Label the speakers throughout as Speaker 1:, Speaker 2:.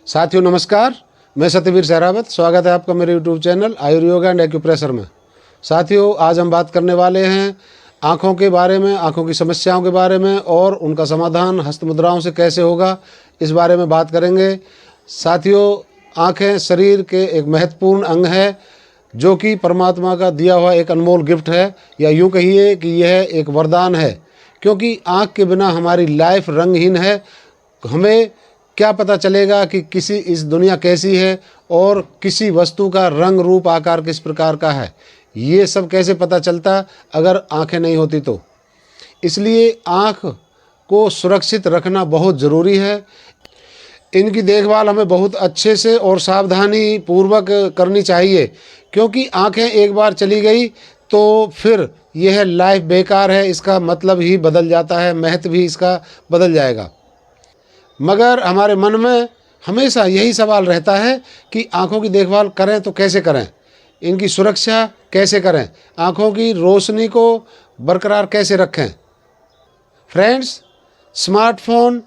Speaker 1: साथियों नमस्कार, मैं सत्यवीर सहरावत। स्वागत है आपका मेरे यूट्यूब चैनल आयुर्योग एंड एक्यूप्रेशर में। साथियों, आज हम बात करने वाले हैं आँखों के बारे में, आँखों की समस्याओं के बारे में और उनका समाधान हस्त मुद्राओं से कैसे होगा, इस बारे में बात करेंगे। साथियों, आँखें शरीर के एक महत्वपूर्ण अंग है जो कि परमात्मा का दिया हुआ एक अनमोल गिफ्ट है, या यूँ कहिए कि यह एक वरदान है, क्योंकि आँख के बिना हमारी लाइफ रंगहीन है। हमें क्या पता चलेगा कि किसी इस दुनिया कैसी है और किसी वस्तु का रंग रूप आकार किस प्रकार का है, ये सब कैसे पता चलता अगर आंखें नहीं होती तो। इसलिए आँख को सुरक्षित रखना बहुत ज़रूरी है। इनकी देखभाल हमें बहुत अच्छे से और सावधानी पूर्वक करनी चाहिए, क्योंकि आंखें एक बार चली गई तो फिर यह लाइफ बेकार है, इसका मतलब ही बदल जाता है, महत्व भी इसका बदल जाएगा। मगर हमारे मन में हमेशा यही सवाल रहता है कि आँखों की देखभाल करें तो कैसे करें, इनकी सुरक्षा कैसे करें, आँखों की रोशनी को बरकरार कैसे रखें। Friends, smartphone,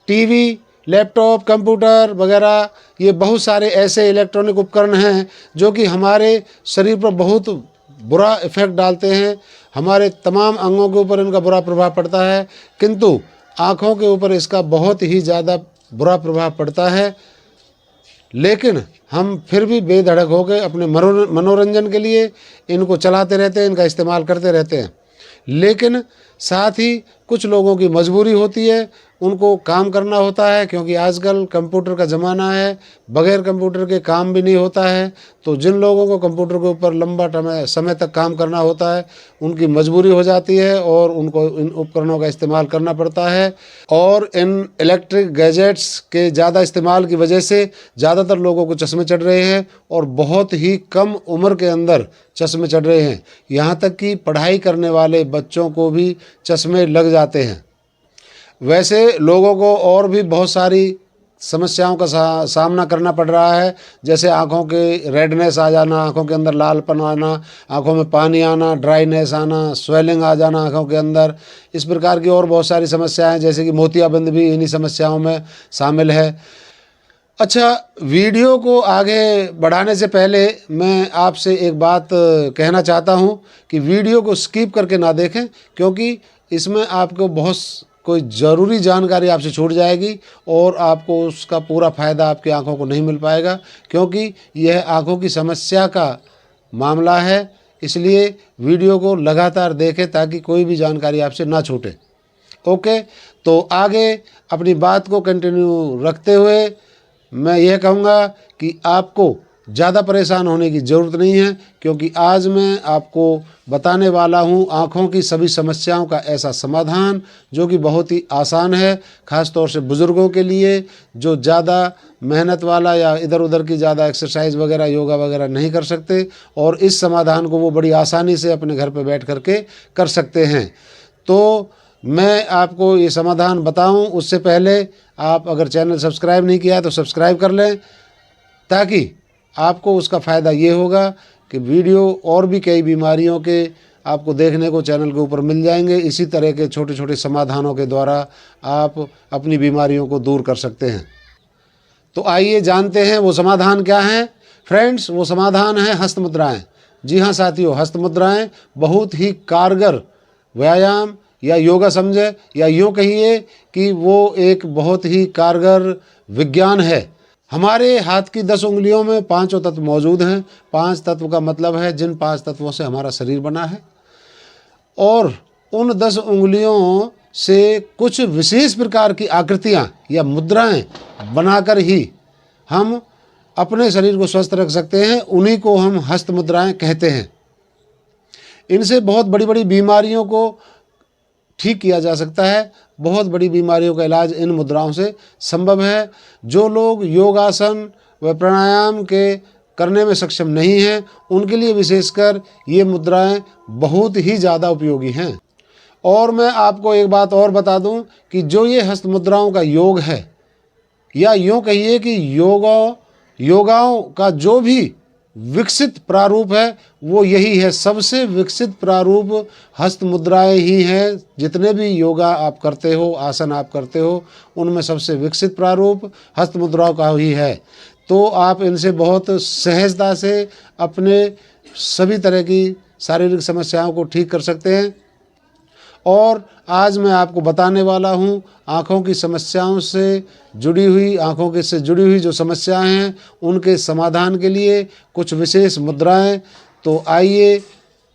Speaker 1: TV, laptop, computer वगैरह ये बहुत सारे ऐसे इलेक्ट्रॉनिक उपकरण हैं जो कि हमारे शरीर पर बहुत बुरा इफ़ेक्ट डालते हैं। हमारे तमाम अंगों के ऊपर इनका बुरा प्रभाव पड़ता है, किंतु आँखों के ऊपर इसका बहुत ही ज़्यादा बुरा प्रभाव पड़ता है। लेकिन हम फिर भी बेधड़क होकर अपने मनोरंजन के लिए इनको चलाते रहते हैं, इनका इस्तेमाल करते रहते हैं। लेकिन साथ ही कुछ लोगों की मजबूरी होती है, उनको काम करना होता है, क्योंकि आजकल कंप्यूटर का ज़माना है, बगैर कंप्यूटर के काम भी नहीं होता है। तो जिन लोगों को कंप्यूटर के ऊपर लंबा समय तक काम करना होता है, उनकी मजबूरी हो जाती है और उनको इन उपकरणों का इस्तेमाल करना पड़ता है। और इन इलेक्ट्रिक गैजेट्स के ज़्यादा इस्तेमाल की वजह से ज़्यादातर लोगों को चश्मे चढ़ रहे हैं और बहुत ही कम उम्र के अंदर चश्मे चढ़ रहे हैं। यहाँ तक कि पढ़ाई करने वाले बच्चों को भी चश्मे लग जाते हैं। वैसे लोगों को और भी बहुत सारी समस्याओं का सामना करना पड़ रहा है, जैसे आँखों के रेडनेस आ जाना, आँखों के अंदर लालपन आना, आँखों में पानी आना, ड्राइनेस आना, स्वेलिंग आ जाना आँखों के अंदर। इस प्रकार की और बहुत सारी समस्याएं, जैसे कि मोतियाबिंद भी इन्हीं समस्याओं में शामिल है। अच्छा, वीडियो को आगे बढ़ाने से पहले मैं आपसे एक बात कहना चाहता हूं कि वीडियो को स्किप करके ना देखें, क्योंकि इसमें आपको बहुत कोई ज़रूरी जानकारी आपसे छूट जाएगी और आपको उसका पूरा फ़ायदा आपकी आंखों को नहीं मिल पाएगा, क्योंकि यह आंखों की समस्या का मामला है। इसलिए वीडियो को लगातार देखें ताकि कोई भी जानकारी आपसे ना छूटे। ओके, तो आगे अपनी बात को कंटिन्यू रखते हुए मैं यह कहूँगा कि आपको ज़्यादा परेशान होने की ज़रूरत नहीं है, क्योंकि आज मैं आपको बताने वाला हूँ आँखों की सभी समस्याओं का ऐसा समाधान जो कि बहुत ही आसान है, ख़ास तौर से बुज़ुर्गों के लिए जो ज़्यादा मेहनत वाला या इधर उधर की ज़्यादा एक्सरसाइज वगैरह, योगा वगैरह नहीं कर सकते, और इस समाधान को वो बड़ी आसानी से अपने घर पर बैठ करके कर सकते हैं। तो मैं आपको ये समाधान बताऊं उससे पहले आप अगर चैनल सब्सक्राइब नहीं किया है तो सब्सक्राइब कर लें, ताकि आपको उसका फ़ायदा ये होगा कि वीडियो और भी कई बीमारियों के आपको देखने को चैनल के ऊपर मिल जाएंगे। इसी तरह के छोटे छोटे समाधानों के द्वारा आप अपनी बीमारियों को दूर कर सकते हैं। तो आइए जानते हैं वो समाधान क्या है। फ्रेंड्स, वो समाधान है हस्त मुद्राएँ। जी हाँ साथियों, हस्त मुद्राएँ बहुत ही कारगर व्यायाम या योगा समझे, या यूँ कहिए कि वो एक बहुत ही कारगर विज्ञान है। हमारे हाथ की 10 उंगलियों में 5 तत्व मौजूद हैं। 5 तत्व का मतलब है जिन 5 तत्वों से हमारा शरीर बना है, और उन 10 उंगलियों से कुछ विशेष प्रकार की आकृतियाँ या मुद्राएं बनाकर ही हम अपने शरीर को स्वस्थ रख सकते हैं। उन्हीं को हम हस्त मुद्राएं कहते हैं। इनसे बहुत बड़ी बड़ी बीमारियों को ठीक किया जा सकता है। बहुत बड़ी बीमारियों का इलाज इन मुद्राओं से संभव है। जो लोग योगासन व प्राणायाम के करने में सक्षम नहीं हैं, उनके लिए विशेषकर ये मुद्राएं बहुत ही ज़्यादा उपयोगी हैं। और मैं आपको एक बात और बता दूं कि जो ये हस्त मुद्राओं का योग है, या यूँ कहिए कि योगाओं का जो भी विकसित प्रारूप है वो यही है। सबसे विकसित प्रारूप हस्त मुद्राएं ही हैं। जितने भी योगा आप करते हो, आसन आप करते हो, उनमें सबसे विकसित प्रारूप हस्त मुद्राओं का ही है। तो आप इनसे बहुत सहजता से अपने सभी तरह की शारीरिक समस्याओं को ठीक कर सकते हैं। और आज मैं आपको बताने वाला हूँ आँखों की समस्याओं से जुड़ी हुई, आँखों के से जुड़ी हुई जो समस्याएं हैं उनके समाधान के लिए कुछ विशेष मुद्राएं। तो आइए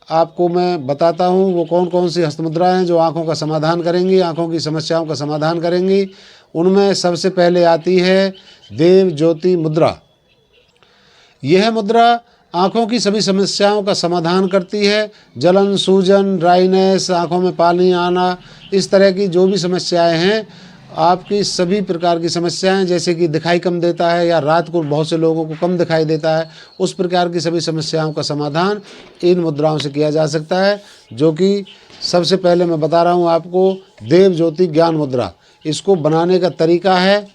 Speaker 1: आपको मैं बताता हूँ वो कौन कौन सी हस्त मुद्राएं हैं जो आँखों का समाधान करेंगी, आँखों की समस्याओं का समाधान करेंगी। उनमें सबसे पहले आती है देव ज्योति मुद्रा। यह मुद्रा आँखों की सभी समस्याओं का समाधान करती है। जलन, सूजन, ड्राइनेस, आँखों में पानी आना, इस तरह की जो भी समस्याएं हैं, आपकी सभी प्रकार की समस्याएं, जैसे कि दिखाई कम देता है या रात को बहुत से लोगों को कम दिखाई देता है, उस प्रकार की सभी समस्याओं का समाधान इन मुद्राओं से किया जा सकता है। जो कि सबसे पहले मैं बता रहा हूँ आपको देव ज्योति ज्ञान मुद्रा। इसको बनाने का तरीका है,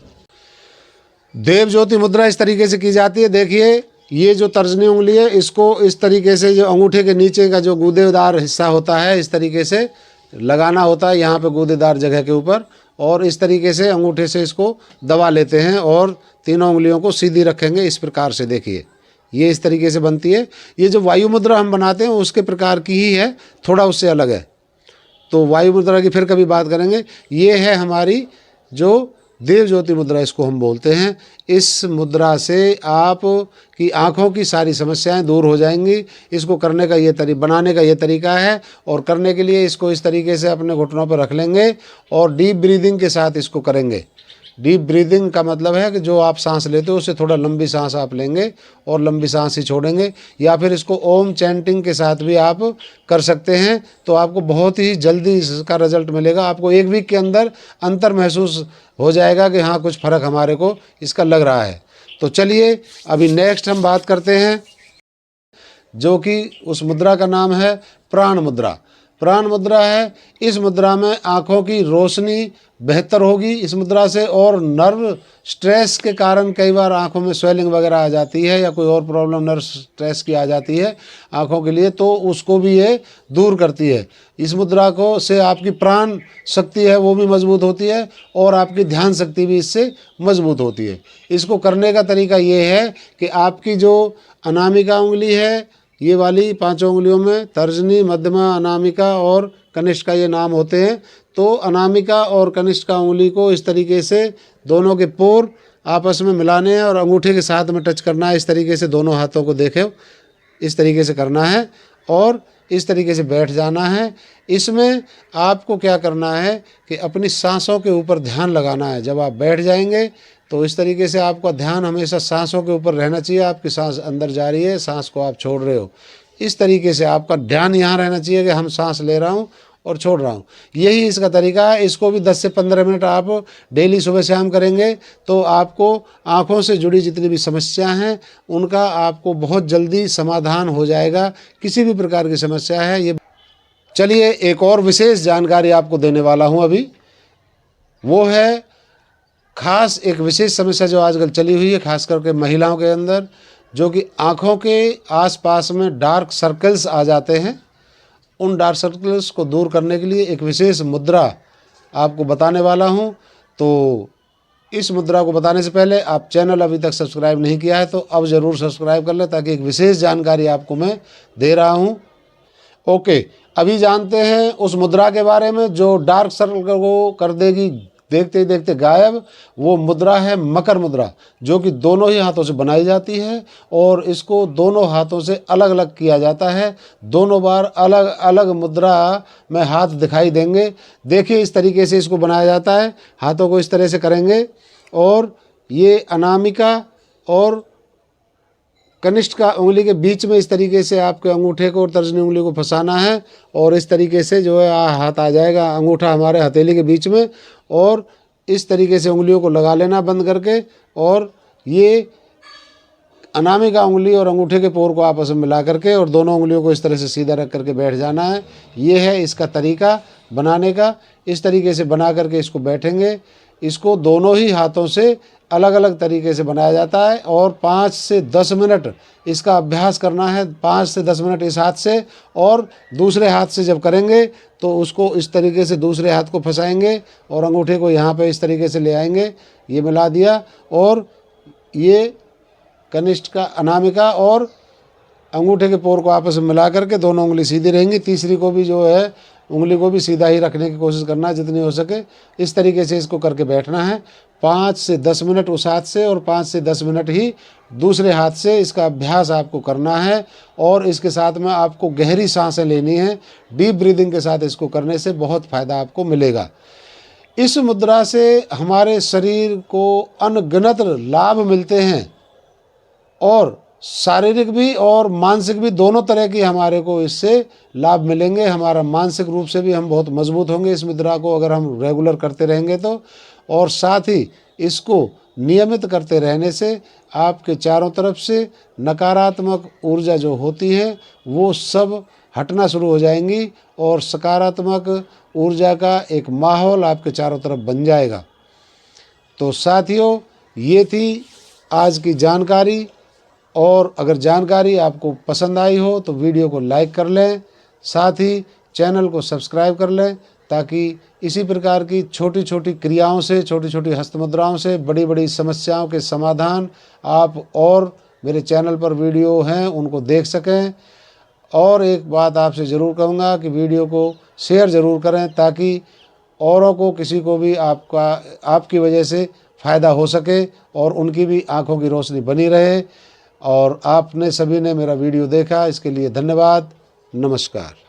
Speaker 1: देव ज्योति मुद्रा इस तरीके से की जाती है। देखिए, ये जो तर्जनी उंगली है, इसको इस तरीके से जो अंगूठे के नीचे का जो गूदेदार हिस्सा होता है, इस तरीके से लगाना होता है यहाँ पे गूदेदार जगह के ऊपर, और इस तरीके से अंगूठे से इसको दबा लेते हैं और तीनों उंगलियों को सीधी रखेंगे। इस प्रकार से देखिए, ये इस तरीके से बनती है। ये जो वायु मुद्रा हम बनाते हैं उसके प्रकार की ही है, थोड़ा उससे अलग है। तो वायु मुद्रा की फिर कभी बात करेंगे। ये है हमारी जो देव ज्योति मुद्रा, इसको हम बोलते हैं। इस मुद्रा से आप की आँखों की सारी समस्याएं दूर हो जाएंगी। इसको करने का ये बनाने का ये तरीका है। और करने के लिए इसको इस तरीके से अपने घुटनों पर रख लेंगे और डीप ब्रीदिंग के साथ इसको करेंगे। डीप ब्रीदिंग का मतलब है कि जो आप सांस लेते हो उससे थोड़ा लंबी सांस आप लेंगे और लंबी सांस ही छोड़ेंगे। या फिर इसको ओम चैंटिंग के साथ भी आप कर सकते हैं। तो आपको बहुत ही जल्दी इसका रिजल्ट मिलेगा। आपको 1 वीक के अंदर अंतर महसूस हो जाएगा कि हाँ, कुछ फ़र्क हमारे को इसका लग रहा है। तो चलिए अभी नेक्स्ट हम बात करते हैं, जो कि उस मुद्रा का नाम है प्राण मुद्रा। प्राण मुद्रा है। इस मुद्रा में आँखों की रोशनी बेहतर होगी इस मुद्रा से। और नर्व स्ट्रेस के कारण कई बार आँखों में स्वेलिंग वगैरह आ जाती है या कोई और प्रॉब्लम नर्व स्ट्रेस की आ जाती है आँखों के लिए, तो उसको भी ये दूर करती है। इस मुद्रा को से आपकी प्राण शक्ति है वो भी मजबूत होती है और आपकी ध्यान शक्ति भी इससे मजबूत होती है। इसको करने का तरीका ये है कि आपकी जो अनामिका उंगली है, ये वाली 5 उंगलियों में तर्जनी, मध्यमा, अनामिका और कनिष्ठा ये नाम होते हैं। तो अनामिका और कनिष्ठा उंगली को इस तरीके से दोनों के पोर आपस में मिलाने हैं और अंगूठे के साथ में टच करना है। इस तरीके से दोनों हाथों को देखे इस तरीके से करना है और इस तरीके से बैठ जाना है। इसमें आपको क्या करना है कि अपनी सांसों के ऊपर ध्यान लगाना है। जब आप बैठ जाएंगे तो इस तरीके से आपका ध्यान हमेशा सांसों के ऊपर रहना चाहिए। आपकी सांस अंदर जा रही है, सांस को आप छोड़ रहे हो, इस तरीके से आपका ध्यान यहाँ रहना चाहिए कि हम सांस ले रहा हूँ और छोड़ रहा हूँ। यही इसका तरीका है। इसको भी 10 से 15 मिनट आप डेली सुबह शाम करेंगे तो आपको आँखों से जुड़ी जितनी भी समस्या हैं उनका आपको बहुत जल्दी समाधान हो जाएगा। किसी भी प्रकार की समस्या है ये। चलिए एक और विशेष जानकारी आपको देने वाला हूँ अभी। वो है खास एक विशेष समस्या जो आजकल चली हुई है खास करके महिलाओं के अंदर, जो कि आँखों के आसपास में डार्क सर्कल्स आ जाते हैं। उन डार्क सर्कल्स को दूर करने के लिए एक विशेष मुद्रा आपको बताने वाला हूं। तो इस मुद्रा को बताने से पहले आप चैनल अभी तक सब्सक्राइब नहीं किया है तो अब ज़रूर सब्सक्राइब कर लें, ताकि एक विशेष जानकारी आपको मैं दे रहा हूं। ओके, अभी जानते हैं उस मुद्रा के बारे में जो डार्क सर्कल को कर देगी देखते ही देखते गायब। वो मुद्रा है मकर मुद्रा, जो कि दोनों ही हाथों से बनाई जाती है और इसको दोनों हाथों से अलग अलग किया जाता है। दोनों बार अलग अलग मुद्रा में हाथ दिखाई देंगे। देखिए इस तरीके से इसको बनाया जाता है। हाथों को इस तरह से करेंगे और ये अनामिका और कनिष्ठ का उंगली के बीच में इस तरीके से आपके अंगूठे को और तर्जनी उंगली को फंसाना है और इस तरीके से जो है हाथ आ जाएगा अंगूठा हमारे हथेली के बीच में, और इस तरीके से उंगलियों को लगा लेना बंद करके, और ये अनामिका उंगली और अंगूठे के पोर को आपस में मिला करके और दोनों उंगलियों को इस तरह से सीधा रख करके बैठ जाना है। ये है इसका तरीका बनाने का। इस तरीके से बना करके इसको बैठेंगे। इसको दोनों ही हाथों से अलग अलग तरीके से बनाया जाता है। और 5 से 10 मिनट इसका अभ्यास करना है। 5 से 10 मिनट इस हाथ से, और दूसरे हाथ से जब करेंगे तो उसको इस तरीके से दूसरे हाथ को फंसाएंगे और अंगूठे को यहाँ पे इस तरीके से ले आएंगे। ये मिला दिया, और ये कनिष्ठ का, अनामिका और अंगूठे के पोर को आपस में मिला करके दोनों उंगली सीधी रहेंगी। तीसरी को भी जो है उंगली को भी सीधा ही रखने की कोशिश करना है जितनी हो सके। इस तरीके से इसको करके बैठना है 5 से 10 मिनट उस हाथ से, और 5 से 10 मिनट ही दूसरे हाथ से। इसका अभ्यास आपको करना है, और इसके साथ में आपको गहरी सांसें लेनी है। डीप ब्रीदिंग के साथ इसको करने से बहुत फ़ायदा आपको मिलेगा। इस मुद्रा से हमारे शरीर को अनगिनत लाभ मिलते हैं, और शारीरिक भी और मानसिक भी दोनों तरह की हमारे को इससे लाभ मिलेंगे। हमारा मानसिक रूप से भी हम बहुत मजबूत होंगे इस मुद्रा को अगर हम रेगुलर करते रहेंगे तो। और साथ ही इसको नियमित करते रहने से आपके चारों तरफ से नकारात्मक ऊर्जा जो होती है वो सब हटना शुरू हो जाएंगी, और सकारात्मक ऊर्जा का एक माहौल आपके चारों तरफ बन जाएगा। तो साथियों, ये थी आज की जानकारी, और अगर जानकारी आपको पसंद आई हो तो वीडियो को लाइक कर लें, साथ ही चैनल को सब्सक्राइब कर लें, ताकि इसी प्रकार की छोटी छोटी क्रियाओं से, छोटी छोटी हस्तमुद्राओं से बड़ी बड़ी समस्याओं के समाधान आप और मेरे चैनल पर वीडियो हैं उनको देख सकें। और एक बात आपसे ज़रूर कहूँगा कि वीडियो को शेयर ज़रूर करें, ताकि औरों को, किसी को भी आपकी वजह से फ़ायदा हो सके और उनकी भी आँखों की रोशनी बनी रहे। और आपने सभी ने मेरा वीडियो देखा, इसके लिए धन्यवाद। नमस्कार।